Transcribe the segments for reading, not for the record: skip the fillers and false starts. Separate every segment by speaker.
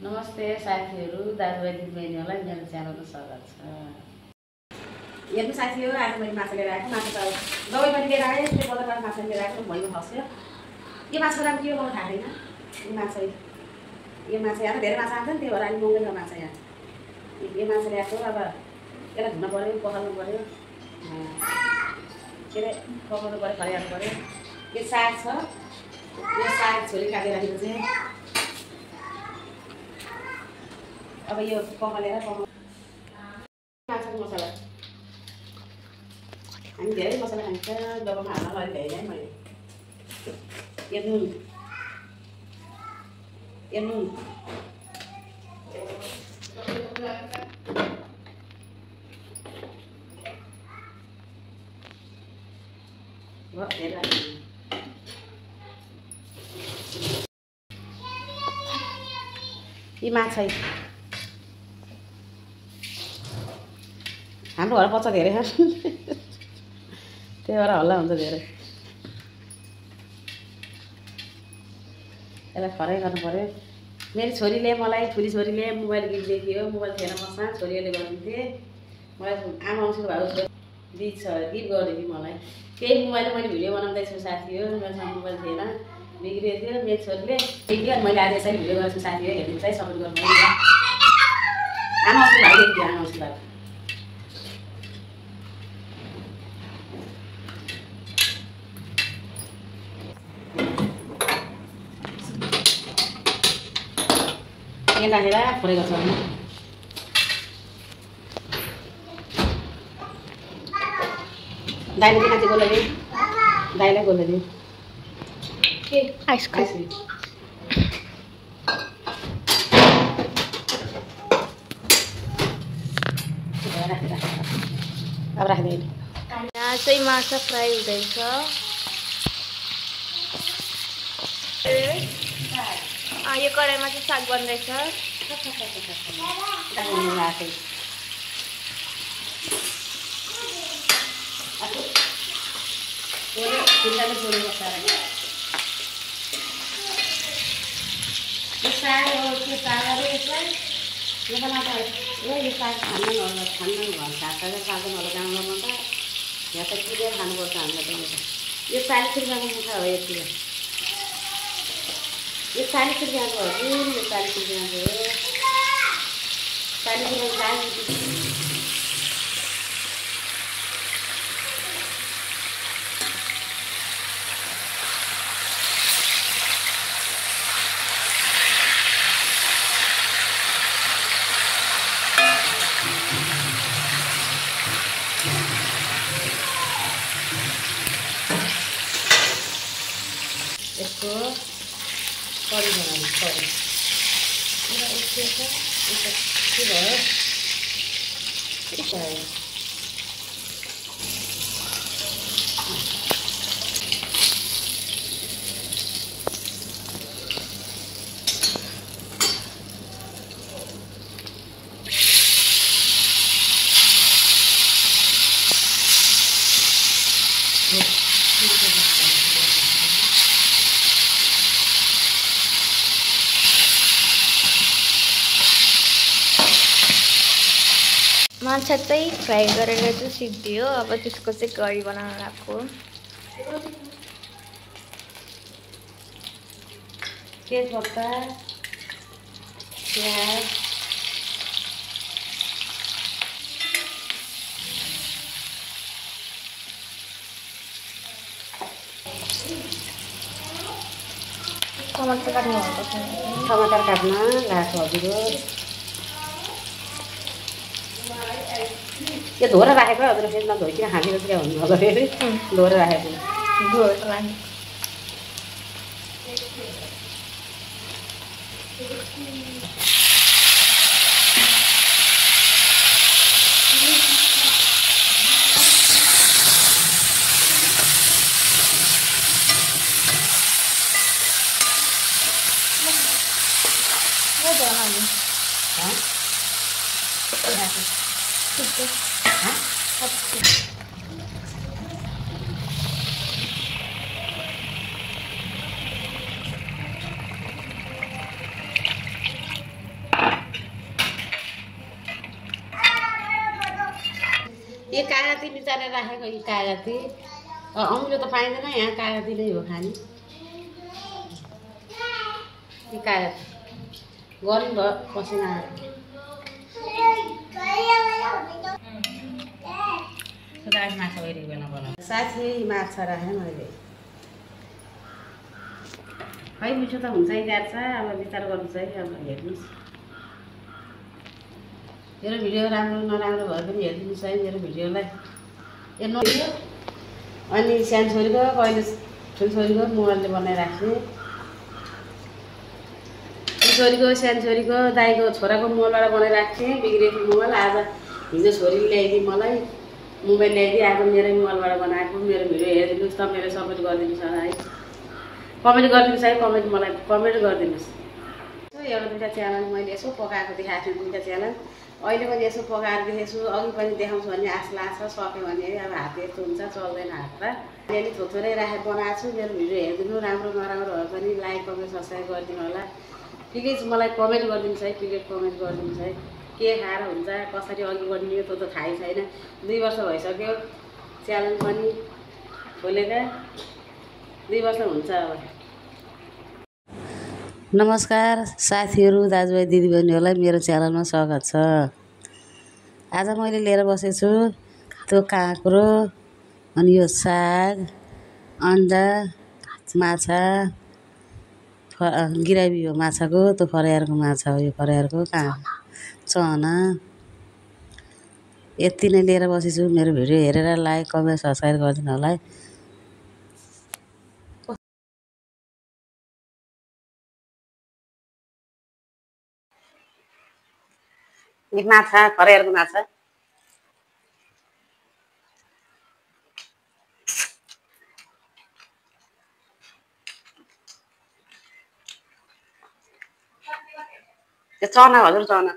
Speaker 1: नमस्ते साथीहरू, दाजुभाइ दिदीबहिनीहरूलाई मेरो च्यानलमा स्वागत छ। हेर्नु साथीहरू, आज मैले माछा लिएर आएको। माछा त दबाई पनि लिएर आएँ, त्यो बजारबाट माछा लिएर आएको भइमा फस्यो। यो माछाको दाम के हो मलाई थाहा छैन। यो माछा यहाँ धेरै माछा आउँछ नि, त्यही भएर अलिक महँगै छ माछा यहाँ। यो माछा ल्याएको अब यसलाई धुन पऱ्यो, पखाल्नु पऱ्यो, के अरे पकाउनु पऱ्यो, खरियाल्नु पऱ्यो। यो साग छ, यो साग छोरी काटेर राखेको चाहिँ अब यो पकालेर माछाको मसला हामी धेरै मसला खान्छ, डब्बामा हाल्न अलिक धेरै मैले यो नुन यी माछा हाम्रो घर बच्चा धेरै छ त्यही भएर हल्ला हुन्छ धेरै। यसलाई फ्राई गर्नु पऱ्यो। मेरो छोरीले मलाई, ठुली छोरीले मोबाइल गिफ्ट दियो। मोबाइल थिएन मसँग, छोरीले गरिदिन्थे। मलाई आमा आउँछु भाउ गिफ्ट गर्यो कि मलाई त्यही मोबाइलले मैले भिडियो बनाउँदैछु साथी हो। मेरोसँग मोबाइल थिएन, बिग्रियो थियो। मेरो छोरीले बिग्रियो, मैले आज यसरी भिडियो गर्छु साथी हो। हेर्नु चाहिँ सपोर्ट गर्नु आमा आउँछु भाइ दिन्थ्यो, आमा आउँछु भाइ। तेल राखेर फ्राई गर्छ। दाइले के खान्छ गोलो दियो, दाइलाई गोलो दियो के आइसक्रिम। अब राखिदिनु।
Speaker 2: यहाँ चाहिँ माछा फ्राई हुँदैछ। यो कराईमा चाहिँ साग बन्दैछ।
Speaker 1: यहाँ त किनेर खानुपर्छ हामीलाई पनि। यो 40 रुपियाँको मुठा हो। यति यो 40 रुपियाँको हो कि यो 40 रुपियाँको हो। 40 रुपियाँको यसको कडी बनाउनु पऱ्यो। के भयो
Speaker 2: माछा चाहिँ फ्राई गरेर चाहिँ सिद्धियो। अब त्यसको चाहिँ करी बनाउन लाग्यो।
Speaker 1: तेजपत्ता, प्याज,
Speaker 2: टमाटर काट्नु पर्छ।
Speaker 1: टमाटर काट्न लाग्छ हजुर। यो धोएर राखेको हजुर, फेरि नधोइकन खाँदिन क्या भन्नु अब फेरि धोएर राखेको
Speaker 2: धोएर लाने।
Speaker 1: बिचारेर राखेको यी कागती अमिलो त पाइँदैन यहाँ कागती नै हो खाने यी कागती गर्नु भयो पसिना माछा ओहिलेको बेला बनाउँछु साथी माछा राखेँ मैले खै मिठो त हुन्छ है गाड्छ अब विचार गर्नुहोस् है अब हेर्नुहोस् मेरो भिडियो राम्रो नराम्रो भए पनि हेरिदिनुहोस् है मेरो भिडियोलाई हेर्नु अनि सानो छोरीको कहिले ठुलो छोरीको मोबाइलले बनाइराख्ने छोरीको सानो छोरीको दाइको छोराको मोबाइलबाट बनाइराख्ने थिएँ बिग्रेको मोबाइल आज हिजो छोरीले ल्याइदिए मलाई मोबाइल ल्याइदिए आज मेरो मोबाइलबाट बनाएको मेरो भिडियो हेरिदिनुहोस् त मेरो सपोर्ट गरिदिनुहोस् होला है कमेन्ट गरिदिनुहोस् है मलाई कमेन्ट गरिदिनुहोस् एउटा दुईवटा च्यानल मैले यसो पकाएको देखाएको छु दुईवटा च्यानल अहिले पनि यसो पकाएर देखेको छु अघि पनि देखाउँछु भन्ने आश लाग्छ सक्यो भने अब हात यस्तो हुन्छ चल्दैन हात र अलिअलि थोरै राखेर बनाएको छु मेरो भिडियो हेरिदिनु राम्रो नराम्रो भए पनि लाइक कमेन्ट सब्सक्राइब गरिदिनु होला प्लिज मलाई कमेन्ट गरिदिनुहोस् है प्लिज कमेन्ट गरिदिनुहोस् है के खाएर हुन्छ कसरी अघि बढिने त्यो त थाहै छैन 2 वर्ष भइसक्यो च्यानल पनि खोलेका 2 वर्ष हुन्छ अब नमस्कार साथीहरू दाजुभाइ दिदीबहिनीहरूलाई मेरो च्यानलमा स्वागत छ आज मैले लिएर बसेको छु त्यो काँक्रो अनि यो साग अन्डा माछा गिराबी हो माछाको त्यो फरेयारको माछा हो यो फरेयारको चना यति नै लिएर बसेको छु मेरो भिडियो हेरेर लाइक कमेन्ट सब्सक्राइब गरिदिनु होला है माछा फरेयारको माछा त्यो चना हजुर चना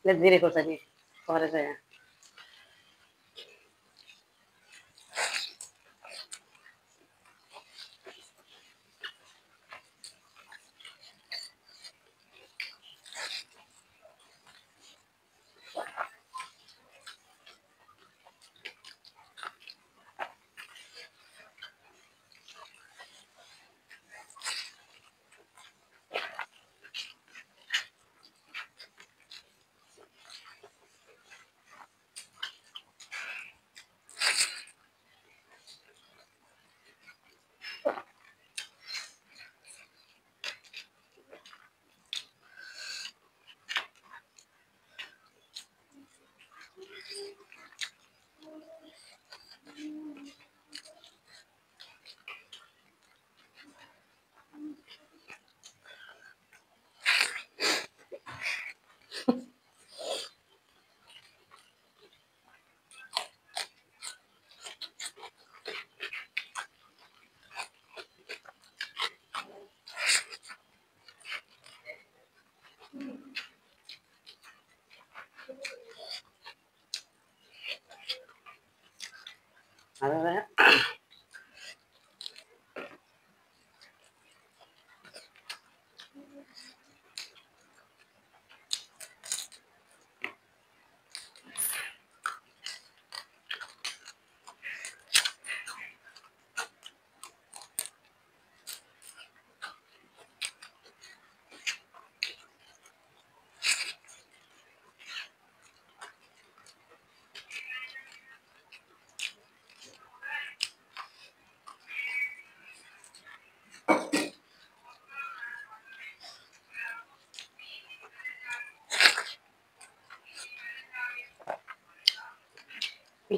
Speaker 1: धेरै खोर्सानी परेछ यहाँ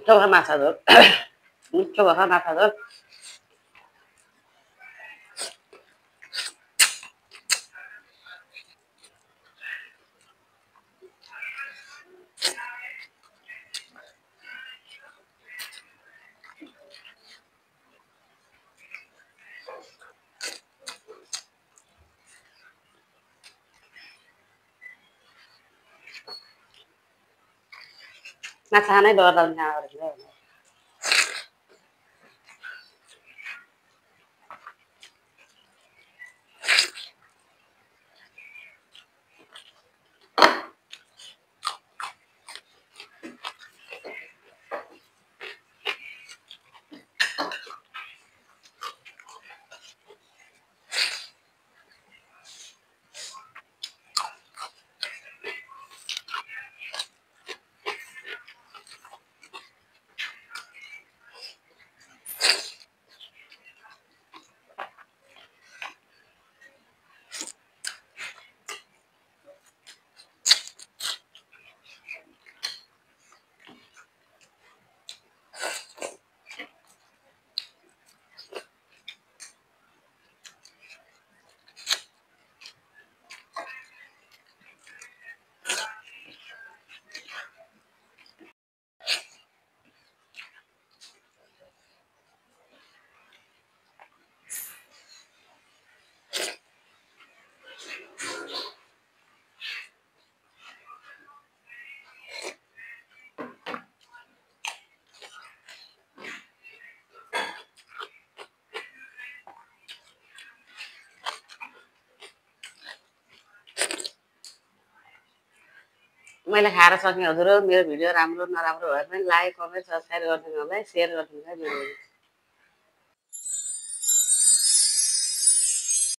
Speaker 1: मिठो भयो माछा झोल मिठो भयो माछा झोल माछा खानै डर लाग्ने आएर मैले खाएर सकेँ हजुर मेरो भिडियो राम्रो नराम्रो भए पनि लाइक कमेन्ट सब्सक्राइब गरिदिनु होला है सेयर गरिदिनु होला है मेरो